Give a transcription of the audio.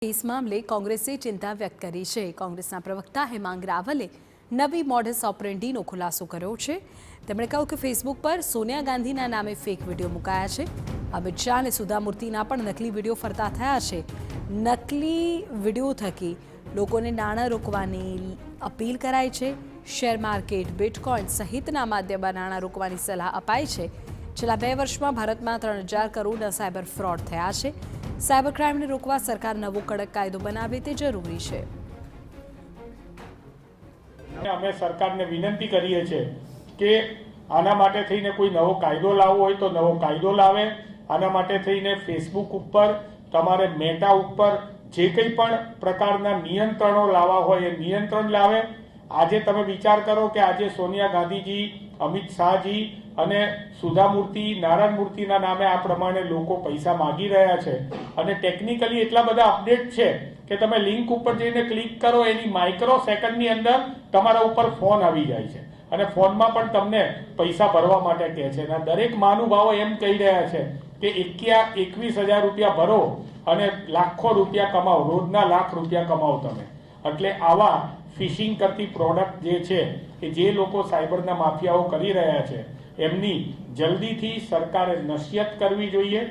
इस मामले कांग्रेसे चिंता व्यक्त करी है। कांग्रेसना प्रवक्ता हेमांग रावले नवी मॉडस ऑपरेंडीनो खुलासो कर्यो छे। તેમણે કહ્યું કે ફેસબુક પર સોનિયા ગાંધીના નામે ફેક વિડીયો મુકાયા છે। અમિત શાહ અને સુધા મૂર્તિના પણ નકલી વિડીયો ફરતા થયા છે। નકલી વિડીયો થકી લોકોને નાણાં રોકવાની અપીલ કરાઈ છે। શેર માર્કેટ, બિટકોઇન સહિતના માધ્યમમાં નાણાં રોકવાની સલાહ અપાઈ છે। છેલ્લા 2 વર્ષમાં ભારતમાં 3000 કરોડના સાયબર ફ્રોડ થયા છે। સાયબર ક્રાઇમને રોકવા સરકાર નવો કડક કાયદો બનાવે તે જરૂરી છે। અમે સરકારને વિનંતી કરીએ છીએ કે આના માટે થઈને કોઈ નવો કાયદો લાવવો હોય તો નવો કાયદો લાવે। આના માટે થઈને ફેસબુક ઉપર, તમારે મેટા ઉપર જે કંઈ પણ પ્રકારના નિયંત્રણો લાવવા હોય એ નિયંત્રણ લાવે। આજે તમે વિચાર કરો કે આજે સોનિયા ગાંધીજી, અમિત શાહજી અને સુધા મૂર્તિ, નારાયણ મૂર્તિના નામે આ પ્રમાણે લોકો પૈસા માગી રહ્યા છે અને ટેકનિકલી એટલા બધા અપડેટ છે કે તમે લિંક ઉપર જઈને ક્લિક કરો, એની માઇક્રો સેકન્ડની અંદર તમારા ઉપર ફોન આવી જાય છે અને ફોનમાં પણ તમને પૈસા ભરવા માટે કહે છે। અને દરેક મહાનુભાવો એમ કહી રહ્યા છે કે 21,000 રૂપિયા ભરો અને લાખો રૂપિયા કમાઓ, રોજના લાખ રૂપિયા કમાઓ તમે। એટલે આવા ફિશિંગ કરતી પ્રોડક્ટ જે છે કે જે લોકો સાયબરના માફિયાઓ કરી રહ્યા છે એમની જલ્દીથી સરકારે નસિયત કરવી જોઈએ।